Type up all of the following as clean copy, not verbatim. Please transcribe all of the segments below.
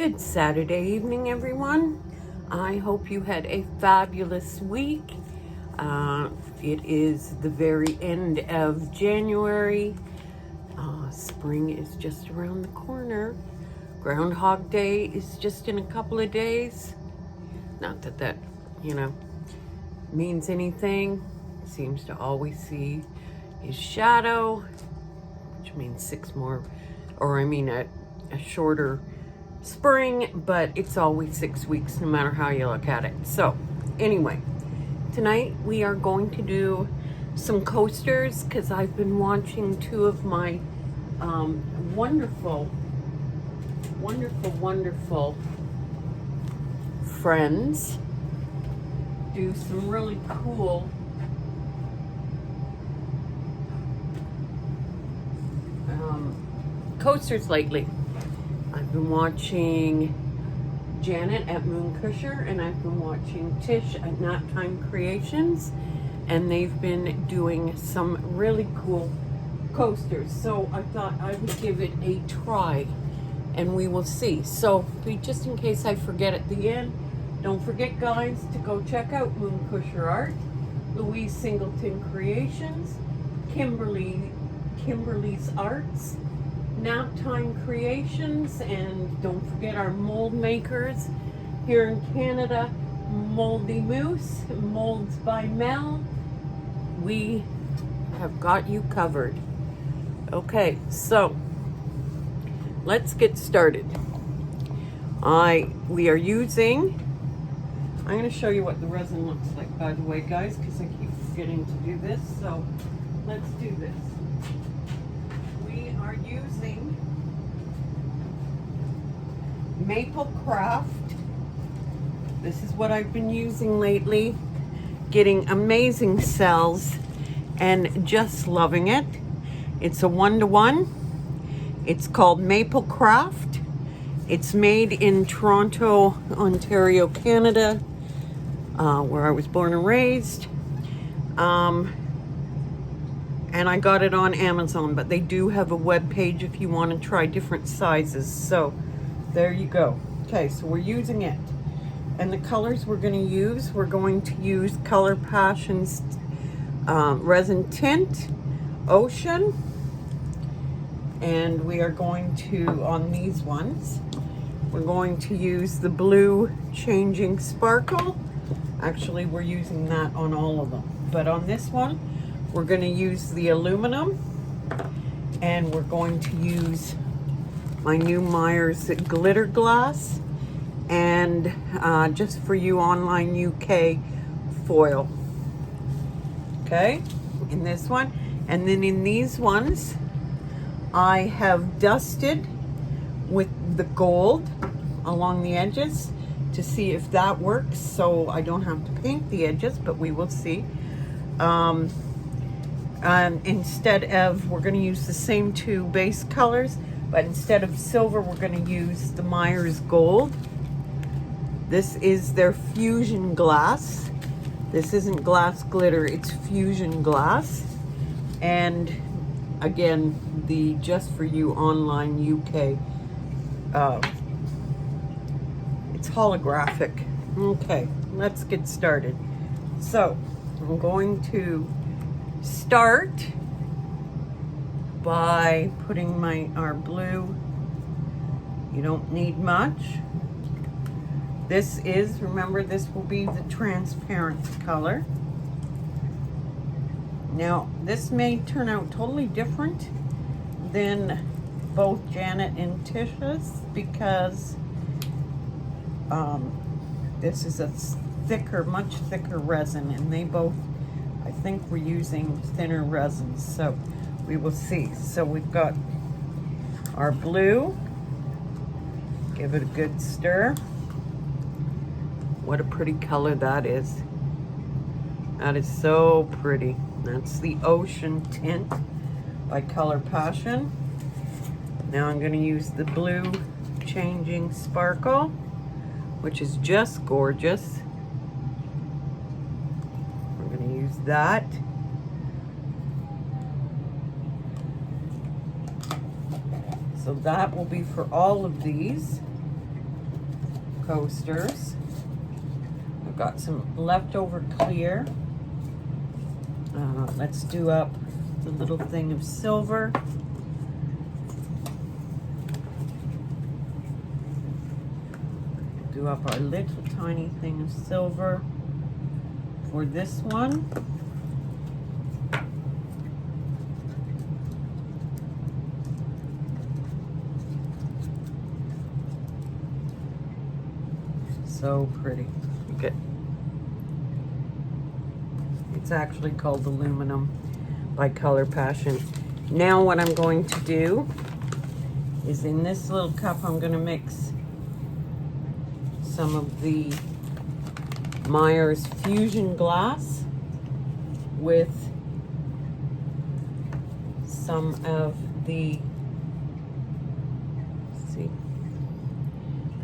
Good Saturday evening, everyone. I hope you had a fabulous week. It is the very end of January. Spring is just around the corner. Groundhog Day is just in a couple of days. Not that that, means anything. Seems to always see his shadow, which means a shorter spring, but it's always 6 weeks no matter how you look at it. So anyway, tonight we are going to do some coasters because I've been watching two of my wonderful friends do some really cool coasters lately. I've been watching Janet at Mooncusher, and I've been watching Tish at Naptime Creations, and they've been doing some really cool coasters. So I thought I would give it a try, and we will see. So just in case I forget at the end, don't forget, guys, to go check out Mooncusher Art, Louise Singleton Creations, Kimberly's Arts, Naptime Creations, and don't forget our mold makers here in Canada, Moldy Moose, Molds by Mel. We have got you covered. Okay, so let's get started. We are using, I'm going to show you what the resin looks like, by the way, guys, because I keep forgetting to do this. So let's do this. We are using Maple Craft. This is what I've been using lately, getting amazing cells and just loving it. It's a 1-to-1. It's called Maple Craft. It's made in Toronto, Ontario, Canada, where I was born and raised. And I got it on Amazon, but they do have a web page if you want to try different sizes. So there you go. Okay, so we're using it. And the colors we're going to use Color Passion's Resin Tint, Ocean. And we are going to, on these ones, we're going to use the Blue Changing Sparkle. Actually, we're using that on all of them. But on this one, we're going to use the aluminum, and we're going to use my new Myers glitter glass, and just for you online UK foil. Okay, in this one. And then in these ones, I have dusted with the gold along the edges to see if that works, so I don't have to paint the edges, but we will see. Instead of, we're going to use the same two base colors, but instead of silver, we're going to use the Myers Gold. This is their fusion glass. This isn't glass glitter, it's fusion glass. And again, the Just For You online UK, it's holographic. Okay, let's get started. So I'm going to start by putting our blue. You don't need much. Remember, this will be the transparent color. Now, this may turn out totally different than both Janet and Tish's because this is a much thicker resin, and they both, I think, were using thinner resins, so we will see. So we've got our blue. Give it a good stir. What a pretty color that is. That is so pretty. That's the Ocean Tint by Color Passion. Now I'm going to use the Blue Changing Sparkle, which is just gorgeous. We're going to use that. So that will be for all of these. coasters. I've got some leftover clear. Let's do up the little thing of silver. Do up our little tiny thing of silver for this one. So pretty. Look at, it's actually called aluminum by Color Passion. Now what I'm going to do is in this little cup I'm going to mix some of the Myers Fusion glass with some of the, see,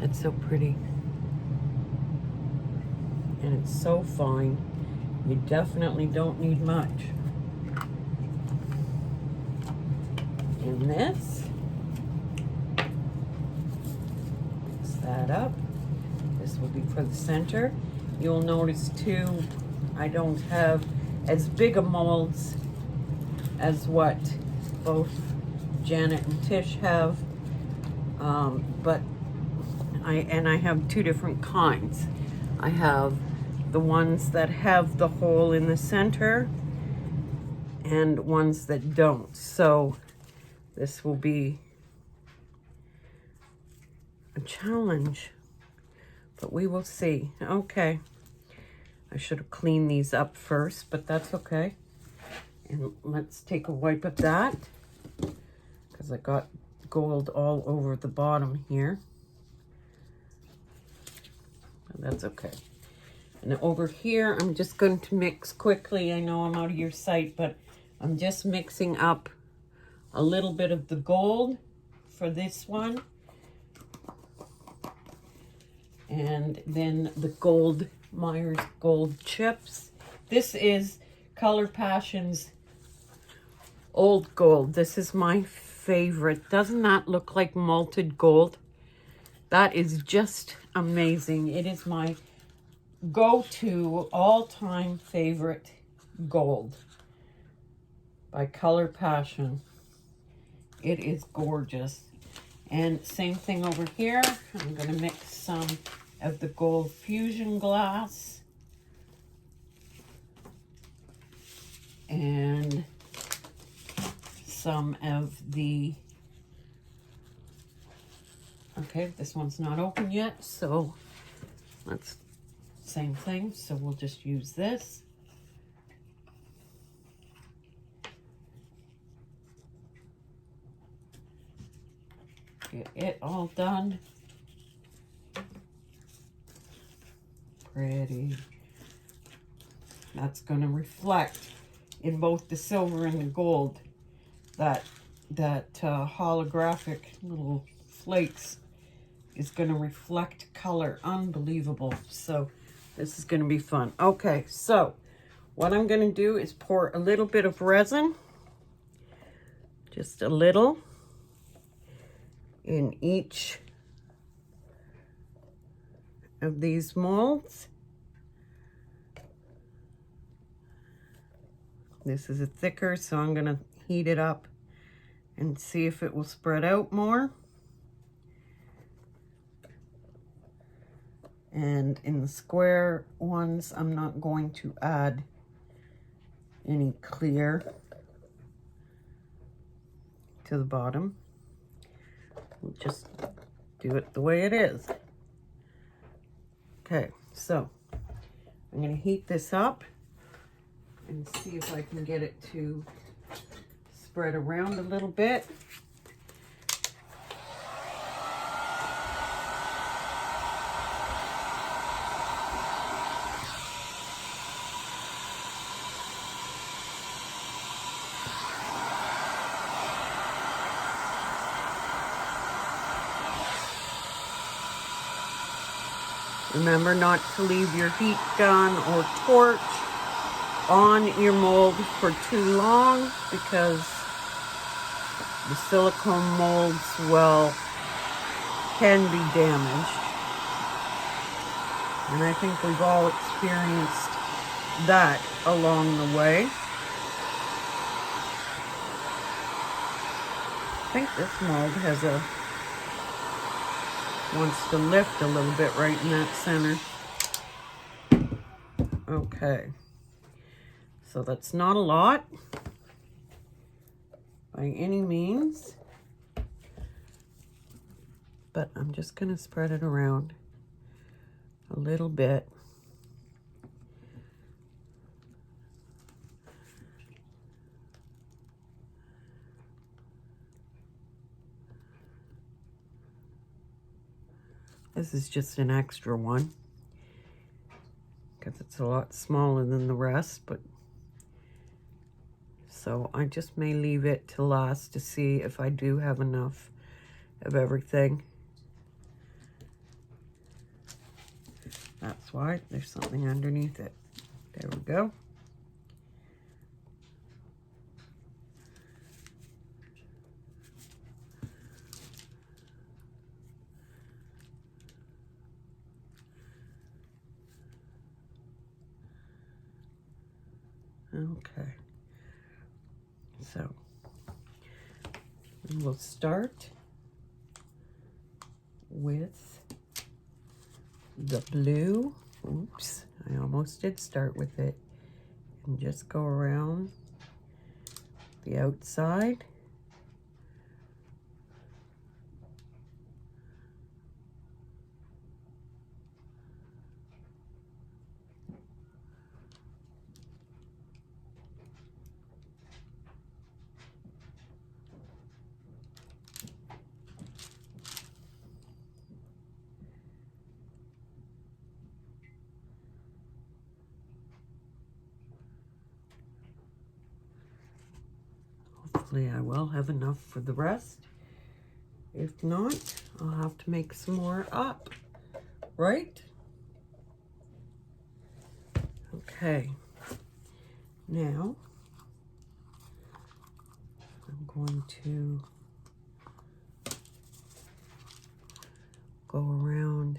that's so pretty. And it's so fine. You definitely don't need much. And this, mix that up. This will be for the center. You'll notice too, I don't have as big a molds as what both Janet and Tish have, but I have two different kinds. I have the ones that have the hole in the center and ones that don't. So this will be a challenge, but we will see. Okay, I should have cleaned these up first, but that's okay. And let's take a wipe of that because I got gold all over the bottom here. That's okay. And over here, I'm just going to mix quickly. I know I'm out of your sight, but I'm just mixing up a little bit of the gold for this one. And then the gold, Myers gold chips. This is Color Passion's old gold. This is my favorite. Doesn't that look like malted gold? That is just amazing. It is my go-to all-time favorite gold by Color Passion. It is gorgeous. And same thing over here. I'm going to mix some of the gold fusion glass and some of the, okay, this one's not open yet, so let's, same thing, so we'll just use this. Get it all done. Pretty. That's going to reflect in both the silver and the gold. That holographic little flakes is going to reflect color. Unbelievable. So this is going to be fun. Okay, so what I'm going to do is pour a little bit of resin, just a little, in each of these molds. This is a thicker, so I'm going to heat it up and see if it will spread out more. And in the square ones, I'm not going to add any clear to the bottom. We'll just do it the way it is. Okay, so I'm going to heat this up and see if I can get it to spread around a little bit. Remember not to leave your heat gun or torch on your mold for too long because the silicone molds can be damaged. And I think we've all experienced that along the way. I think this mold wants to lift a little bit right in that center. Okay. So that's not a lot by any means, but I'm just going to spread it around a little bit. This is just an extra one because it's a lot smaller than the rest, but so I just may leave it to last to see if I do have enough of everything. That's why there's something underneath it. There we go. Okay. So we'll start with the blue. Oops, I almost did start with it. And just go around the outside. Hopefully I will have enough for the rest. If not, I'll have to make some more up, right? Okay, now I'm going to go around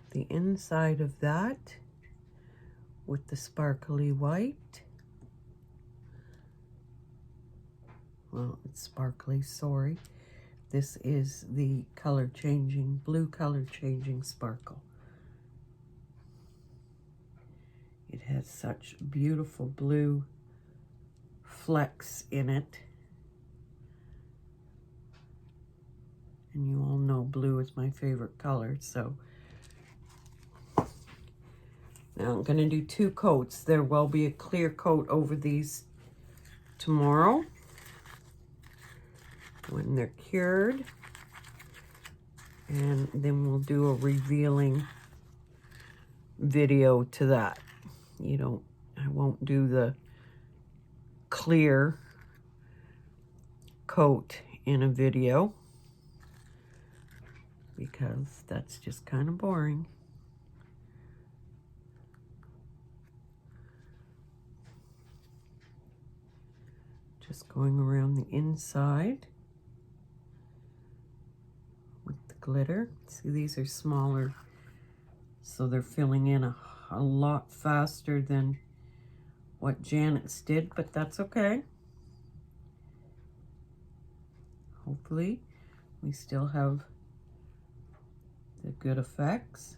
the inside of that with the sparkly white. Well, it's sparkly, sorry. This is the color changing, blue color changing sparkle. It has such beautiful blue flecks in it. And you all know blue is my favorite color, so. Now I'm gonna do 2 coats. There will be a clear coat over these tomorrow when they're cured. And then we'll do a revealing video to that. I won't do the clear coat in a video because that's just kind of boring. Just going around the inside with the glitter. See, these are smaller, so they're filling in a lot faster than what Janet's did, but that's okay. Hopefully, we still have the good effects.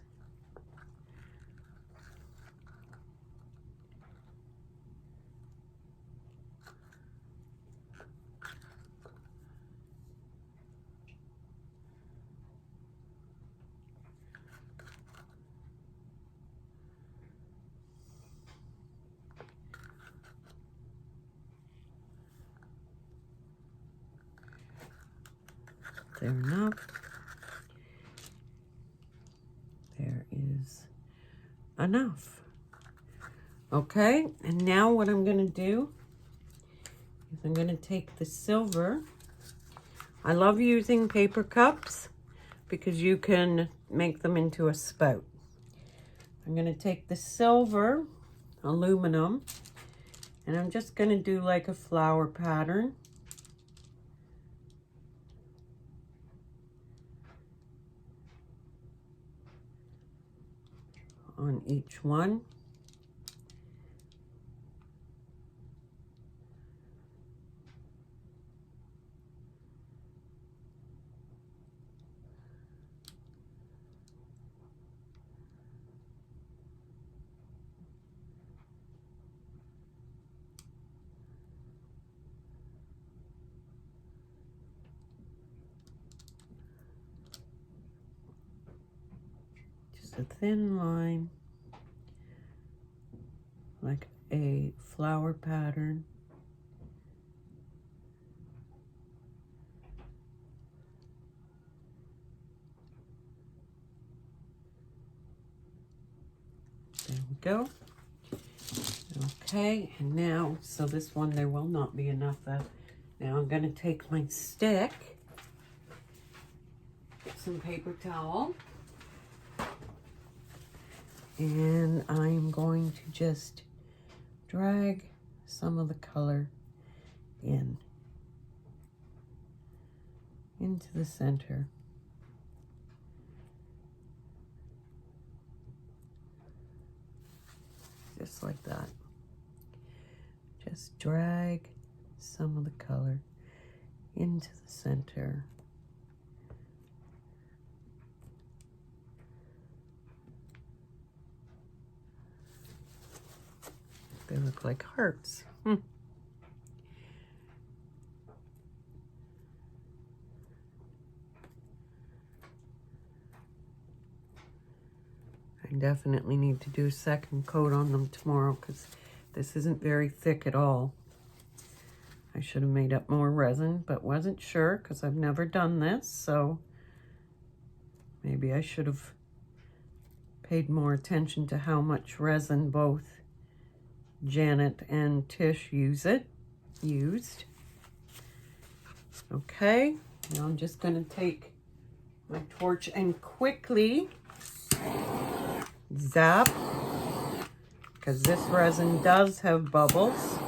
There enough. There is enough. Okay, and now what I'm going to do is I'm going to take the silver. I love using paper cups because you can make them into a spout. I'm going to take the silver aluminum and I'm just going to do like a flower pattern. on each one. A thin line, like a flower pattern. There we go. Okay, and now, so this one there will not be enough of. Now I'm going to take my stick, get some paper towel, and I'm going to just drag some of the color into the center. Just like that. Just drag some of the color into the center. They look like hearts. I definitely need to do a second coat on them tomorrow because this isn't very thick at all. I should have made up more resin, but wasn't sure because I've never done this, so maybe I should have paid more attention to how much resin both Janet and Tish used. Okay, now I'm just going to take my torch and quickly zap, because this resin does have bubbles,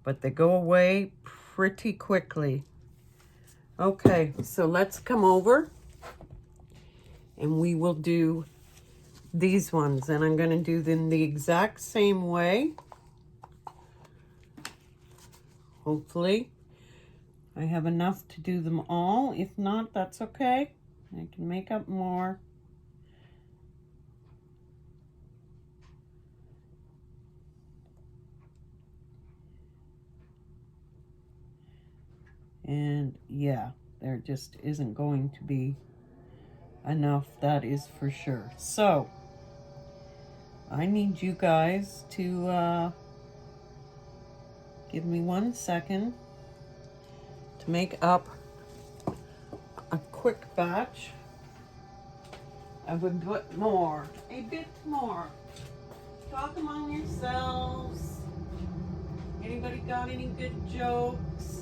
but they go away pretty quickly. Okay, so let's come over and we will do these ones, and I'm going to do them the exact same way. Hopefully I have enough to do them all. If not, that's okay. I can make up more. And yeah, there just isn't going to be enough, that is for sure. So I need you guys to give me 1 second to make up a quick batch of a bit more. Talk among yourselves. Anybody got any good jokes?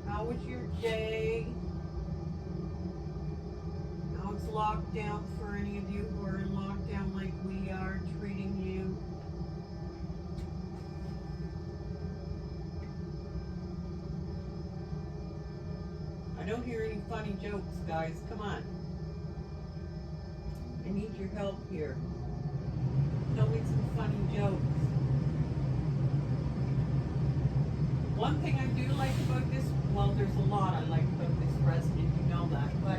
How was your day? How is lockdown for any of you who are in lockdown like we are treating you? I don't hear any funny jokes, guys. Come on. I need your help here. Tell me some funny jokes. One thing I do like about this, well, there's a lot I like about this resin, if you know that, but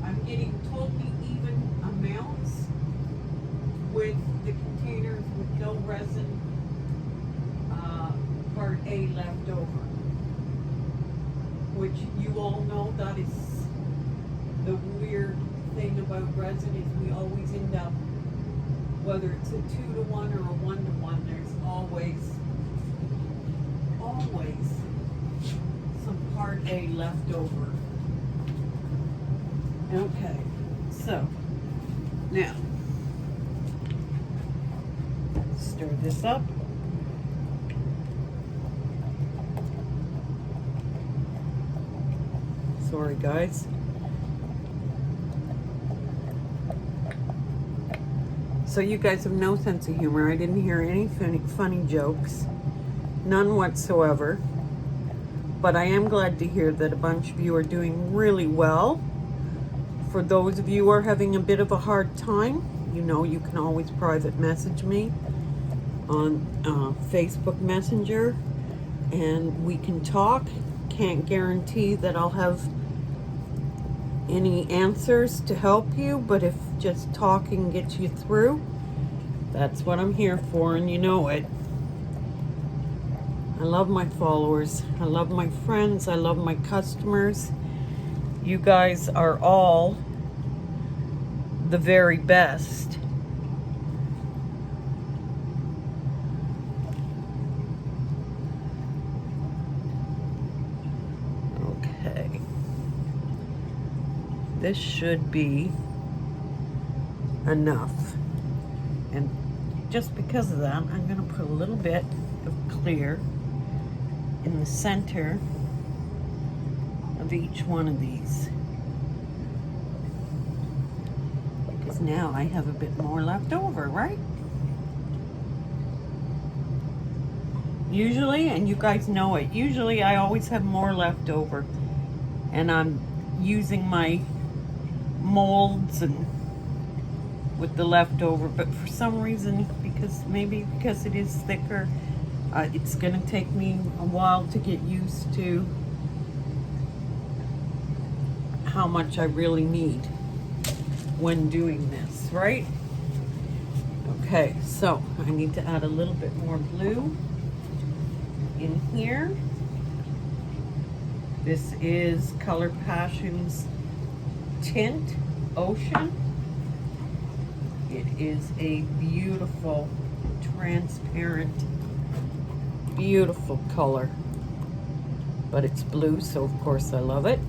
I'm getting totally even amounts with the containers with no resin part A left over, which you all know that is the weird thing about resin, is we always end up, whether it's a 2-to-1 or a 1-to-1, there's always some part A left over. Okay, so now stir this up. Sorry, guys. So you guys have no sense of humor. I didn't hear any funny jokes. None whatsoever. But I am glad to hear that a bunch of you are doing really well For those of you who are having a bit of a hard time, you know you can always private message me on Facebook Messenger, and we can talk. Can't guarantee that I'll have any answers to help you, but if just talking gets you through, that's what I'm here for, and you know it. I love my followers. I love my friends. I love my customers. You guys are all the very best. Okay. This should be enough. And just because of that, I'm going to put a little bit of clear in the center of each one of these, because now I have a bit more left over, right? Usually, and you guys know it, usually I always have more left over, and I'm using my molds and with the leftover, but for some reason, because it is thicker, it's gonna take me a while to get used to how much I really need when doing this, right? Okay, so I need to add a little bit more blue in here. This is Color Passion's tint Ocean. It is a beautiful, transparent, beautiful color, but it's blue, so of course I love it.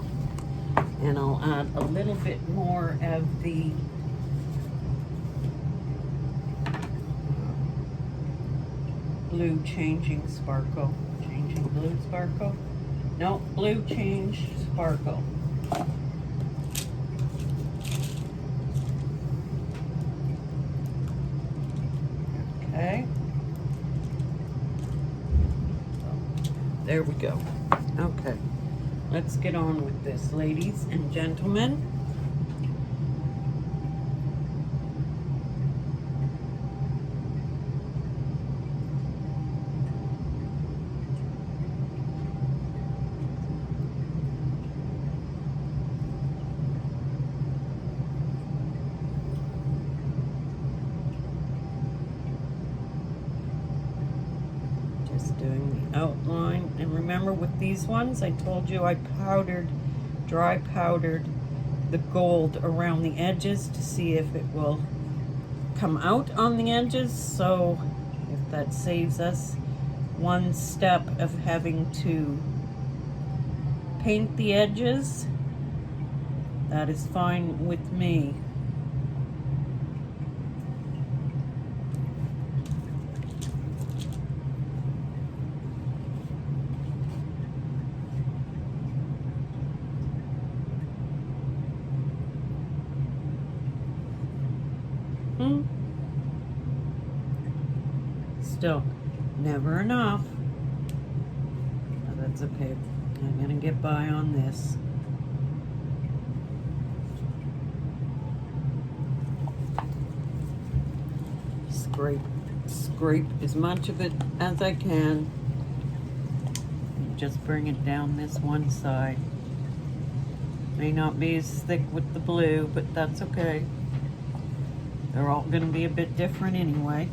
And I'll add a little bit more of the blue changing sparkle. Changing blue sparkle? No, blue change sparkle. Okay. There we go. Okay. Let's get on with this, ladies and gentlemen. Doing the outline, and remember with these ones I told you I dry powdered the gold around the edges to see if it will come out on the edges, so if that saves us one step of having to paint the edges, that is fine with me. Still, never enough. But that's okay. I'm gonna get by on this. Scrape as much of it as I can. And just bring it down this one side. May not be as thick with the blue, but that's okay. They're all gonna be a bit different anyway.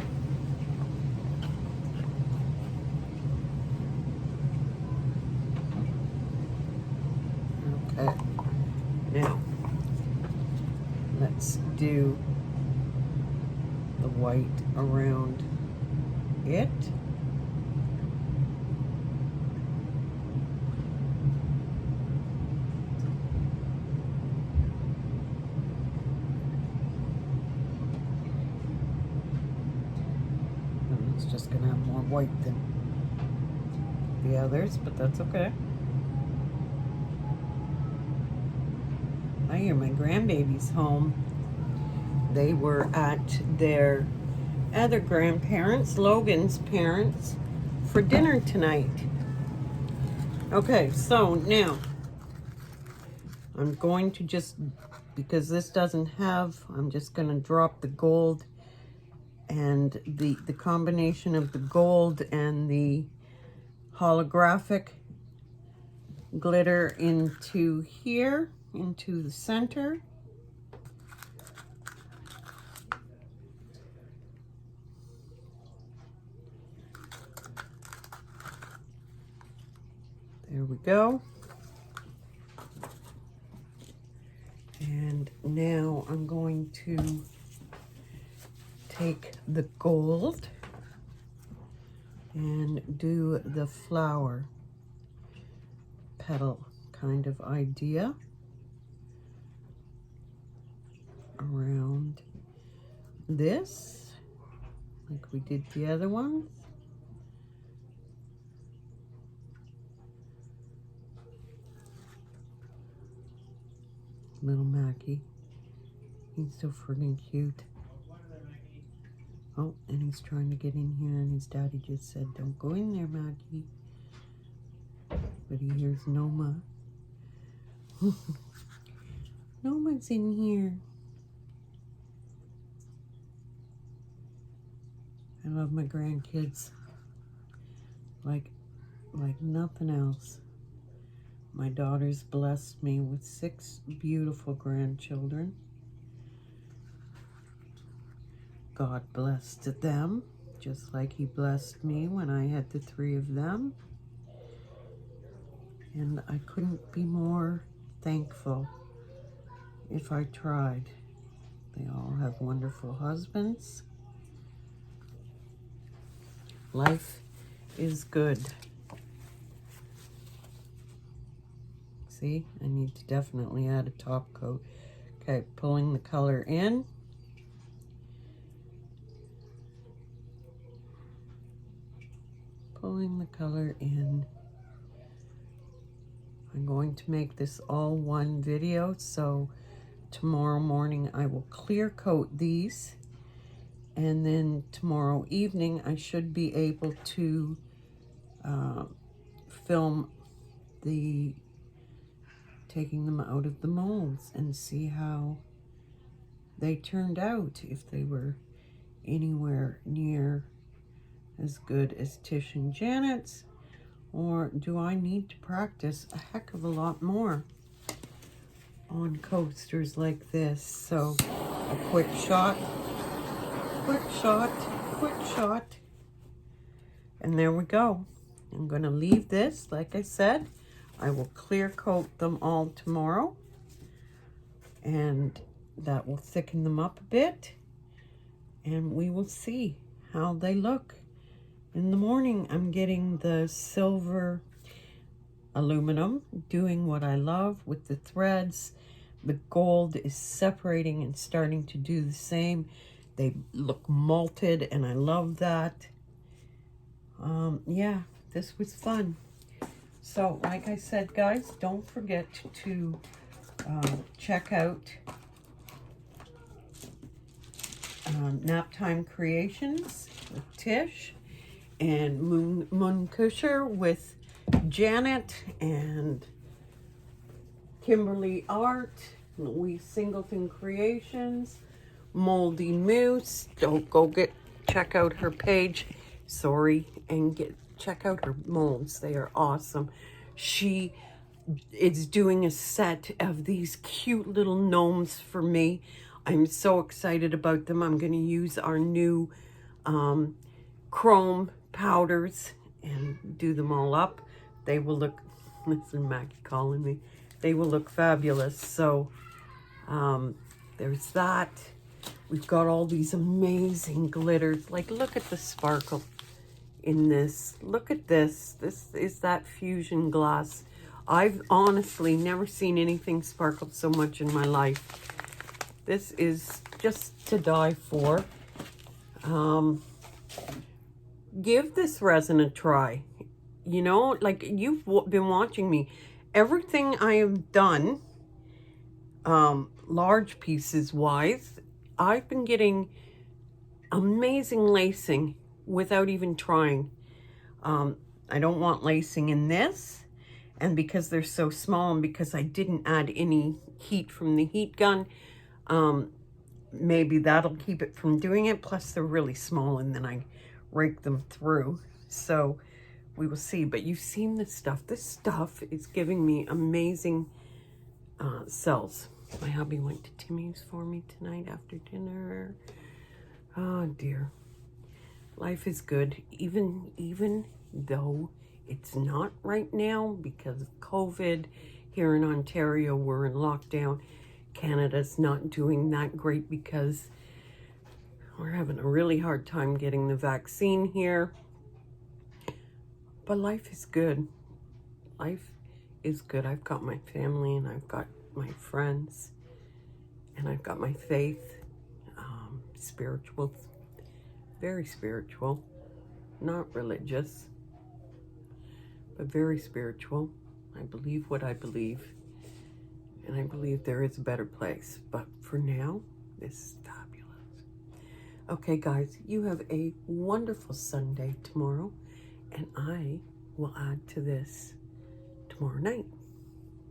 Okay, now let's do the white around it. And it's just gonna have more white than the others, but that's okay. I hear my grandbaby's home. They were at their other grandparents, Logan's parents, for dinner tonight. Okay, so now I'm going to just because this doesn't have, I'm just going to drop the gold and the combination of the gold and the holographic glitter into here, into the center. There we go. And now I'm going to take the gold and do the flower petal kind of idea around this, like we did the other ones. Little Mackie, he's so friggin' cute. Oh, and he's trying to get in here, and his daddy just said, "Don't go in there, Mackie." But he hears Noma. Noma's in here. I love my grandkids like nothing else. My daughter's blessed me with 6 beautiful grandchildren. God blessed them, just like he blessed me when I had the 3 of them. And I couldn't be more thankful if I tried. They all have wonderful husbands. Life is good. See, I need to definitely add a top coat. Okay, pulling the color in. Pulling the color in. I'm going to make this all one video, so tomorrow morning I will clear coat these, and then tomorrow evening I should be able to film the taking them out of the molds and see how they turned out, if they were anywhere near as good as Tish and Janet's, or do I need to practice a heck of a lot more on coasters like this. So a quick shot, quick shot, quick shot, and there we go. I'm going to leave this, like I said. I will clear coat them all tomorrow, and that will thicken them up a bit, and we will see how they look. In the morning, I'm getting the silver aluminum, doing what I love with the threads. The gold is separating and starting to do the same. They look malted, and I love that. Yeah, this was fun. So, like I said, guys, don't forget to check out Naptime Creations with Tish, and Moon Kusher with Janet, and Kimberly Art, Louise Singleton Creations, Moldy Moose. Don't go check out her page, sorry, and check out her molds. They are awesome. She is doing a set of these cute little gnomes for me. I'm so excited about them. I'm going to use our new chrome powders and do them all up. They will look, listen, Maggie calling me. They will look fabulous. So there's that. We've got all these amazing glitters. Like, look at the sparkle in this. Look at this. This is that fusion glass. I've honestly never seen anything sparkle so much in my life. This is just to die for. Give this resin a try. You know, like, you've been watching me. Everything I have done, large pieces wise, I've been getting amazing lacing without even trying. I don't want lacing in this, And because they're so small and because I didn't add any heat from the heat gun, maybe that'll keep it from doing it. Plus they're really small and then I rake them through. So we will see. But you've seen this stuff. This stuff is giving me amazing cells. My hubby went to Timmy's for me tonight after dinner. Oh dear. Life is good. Even though it's not right now because of COVID. Here in Ontario, we're in lockdown. Canada's not doing that great because we're having a really hard time getting the vaccine here. But life is good. Life is good. I've got my family and I've got my friends and I've got my faith. Spiritual, very spiritual, not religious, but very spiritual. I believe what I believe, and I believe there is a better place. But for now, this is fabulous. Okay, guys, you have a wonderful Sunday tomorrow, and I will add to this tomorrow night.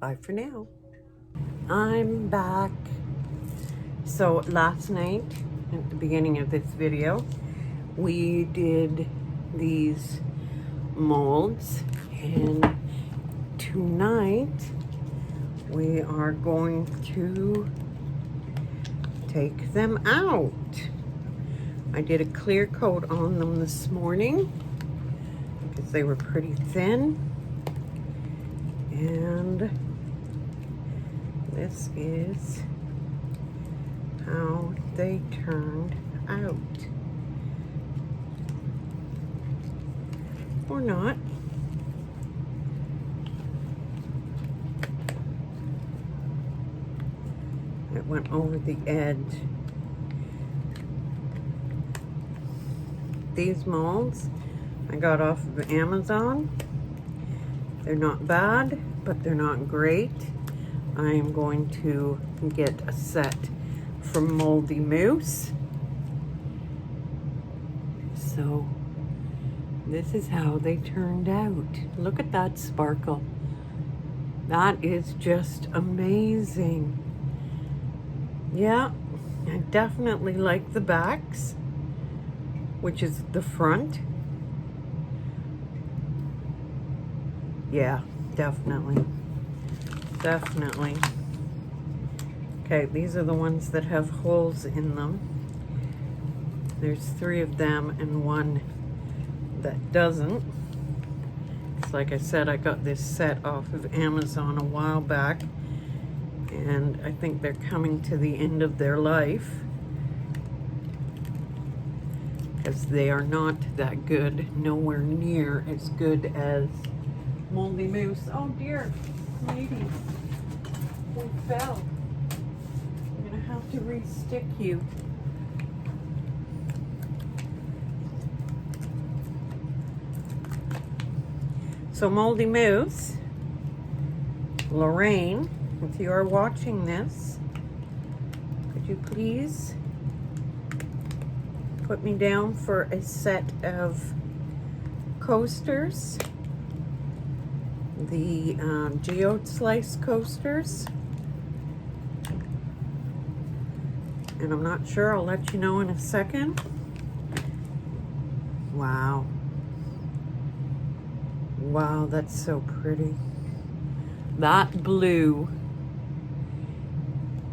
Bye for now. I'm back. So last night, at the beginning of this video, we did these molds, and tonight we are going to take them out. I did a clear coat on them this morning because they were pretty thin, and this is how they turned out. Or not. It went over the edge. These molds I got off of Amazon. They're not bad, but they're not great. I am going to get a set from Moldy Moose. So this is how they turned out. Look at that sparkle. That is just amazing. Yeah, I definitely like the backs, which is the front. Yeah, definitely. Definitely. Okay, these are the ones that have holes in them. There's 3 of them and 1 that doesn't. It's like I said, I got this set off of Amazon a while back, and I think they're coming to the end of their life because they are not that good, nowhere near as good as Moldy Moose. Oh dear, ladies, we fell. I'm gonna have to re-stick you. So Moldy Moose, Lorraine, if you are watching this, could you please put me down for a set of coasters, the geode slice coasters, and I'm not sure, I'll let you know in a second. Wow. Wow, that's so pretty. That blue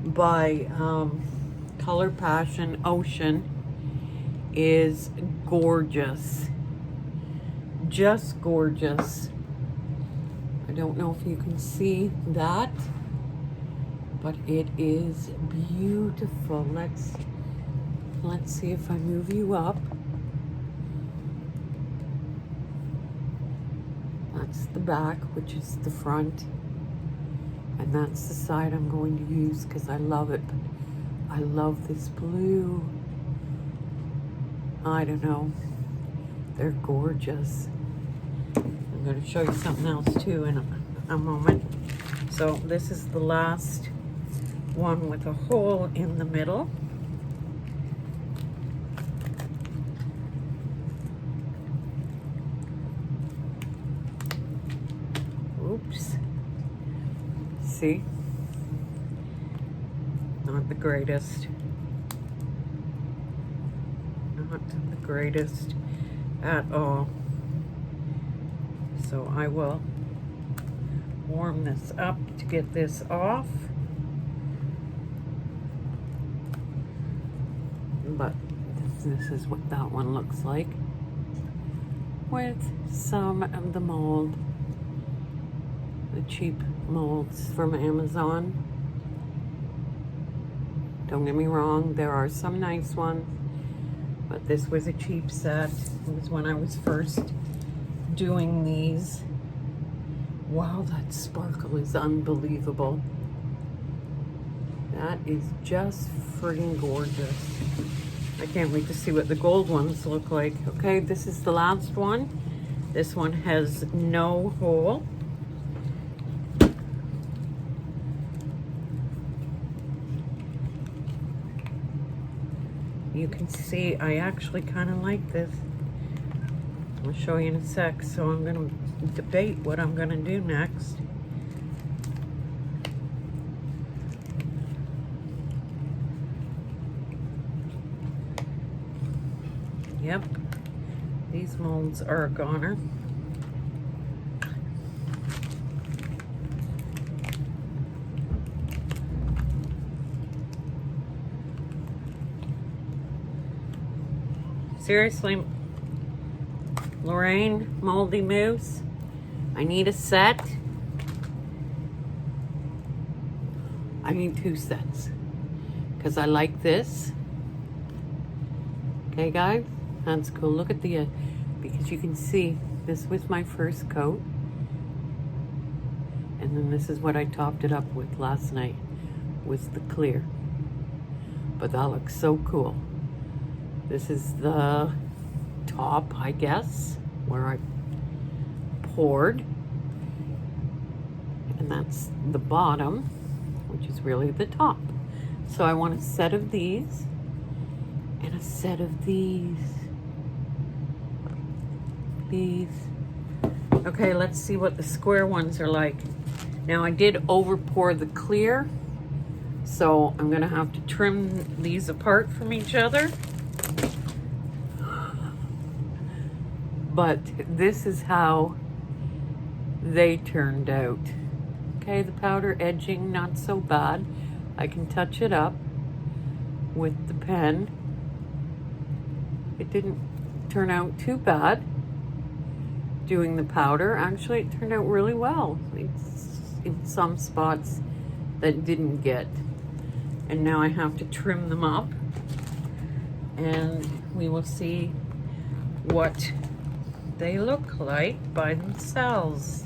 by Color Passion Ocean is gorgeous. Just gorgeous. I don't know if you can see that, but it is beautiful. Let's see if I move you up. That's the back, which is the front, and that's the side I'm going to use because I love it. I love this blue. I don't know. They're gorgeous. I'm going to show you something else too in a moment. So this is the last one with a hole in the middle. Oop. shapes. See? Not the greatest. Not the greatest at all. So I will warm this up to get this off. But this is what that one looks like with some of the mold, the cheap molds from Amazon. Don't get me wrong, there are some nice ones, but this was a cheap set. It was when I was first doing these. Wow, that sparkle is unbelievable. That is just friggin' gorgeous. I can't wait to see what the gold ones look like. Okay, this is the last one. This one has no hole. You can see I actually kind of like this. I'll show you in a sec. So I'm going to debate what I'm going to do next. Yep, these molds are a goner. Seriously, Lorraine, Moldy Moose, I need a set. I need 2 sets because I like this. Okay, guys? That's cool. Look at the, because you can see this was my first coat. And then this is what I topped it up with last night, was the clear. But that looks so cool. This is the top, I guess, where I poured. And that's the bottom, which is really the top. So I want a set of these and a set of these. Okay, let's see what the square ones are like. Now I did over pour the clear, so I'm gonna have to trim these apart from each other. But this is how they turned out. Okay, the powder edging, not so bad. I can touch it up with the pen. It didn't turn out too bad. Doing the powder, actually it turned out really well. It's in some spots that didn't get. And now I have to trim them up and we will see what they look like by themselves.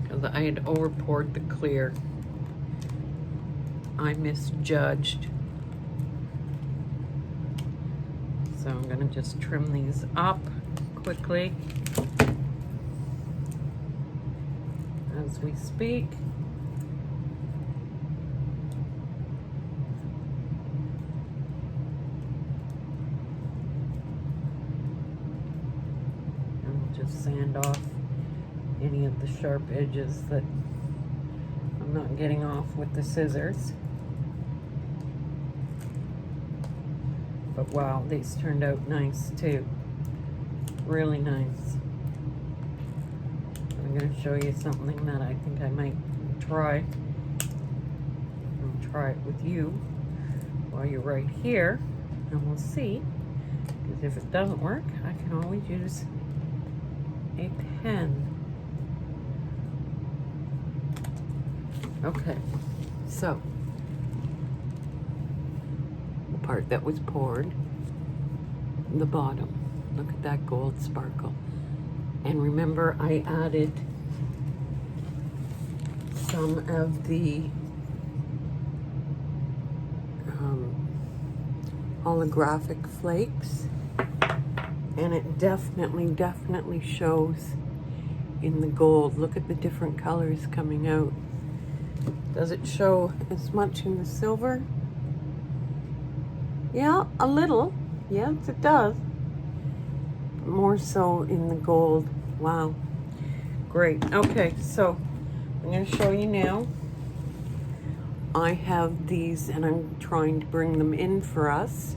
Because I had over poured the clear. I misjudged. So I'm gonna just trim these up quickly as we speak. And we'll just sand off any of the sharp edges that I'm not getting off with the scissors. But wow, these turned out nice too. Really nice. I'm going to show you something that I think I might try. I'll try it with you while you're right here, and we'll see. Because if it doesn't work, I can always use a pen. Okay, so the part that was poured, the bottom, look at that gold sparkle. And remember, I added some of the holographic flakes, and it definitely shows in the gold. Look at the different colors coming out. Does it show as much in the silver? Yeah, a little. Yes, it does. More so in the gold. Wow. Great. Okay, so I'm going to show you now. I have these, and I'm trying to bring them in for us.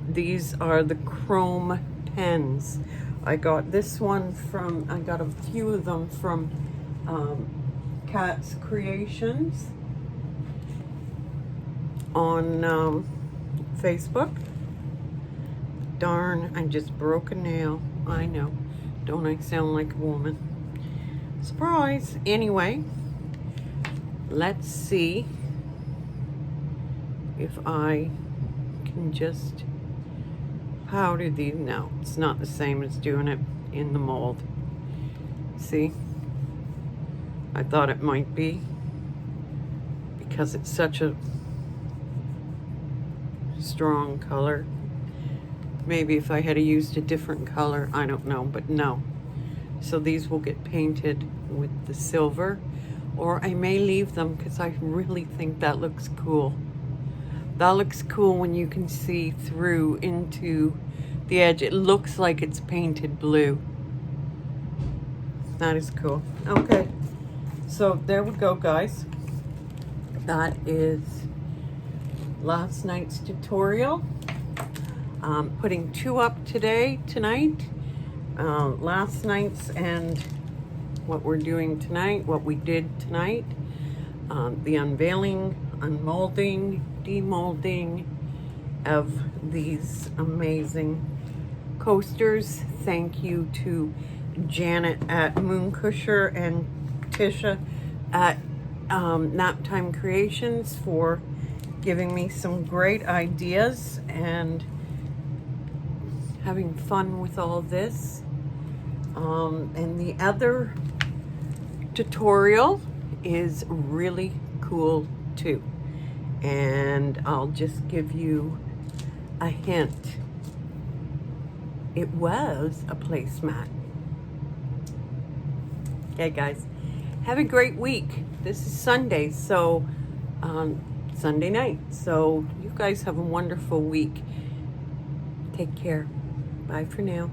These are the chrome pens. I got this one from, I got a few of them from Cat's Creations on Facebook. Darn, I just broke a nail. I know. Don't I sound like a woman? Surprise. Anyway, let's see if I can just powder these. No, it's not the same as doing it in the mold. See? I thought it might be because it's such a strong color. Maybe if I had used a different color, I don't know, but no. So these will get painted with the silver, or I may leave them because I really think that looks cool. That looks cool when you can see through into the edge. It looks like it's painted blue. That is cool. Okay, so there we go, guys. That is last night's tutorial. Putting two up tonight. Last night's and what we're doing tonight, what we did tonight. The unveiling, unmolding, demolding of these amazing coasters. Thank you to Janet at Mooncusher and Tisha at Naptime Creations for giving me some great ideas and having fun with all this. And the other tutorial is really cool too. And I'll just give you a hint. It was a placemat. Okay, guys, have a great week. This is Sunday, so Sunday night. So you guys have a wonderful week. Take care. Bye for now.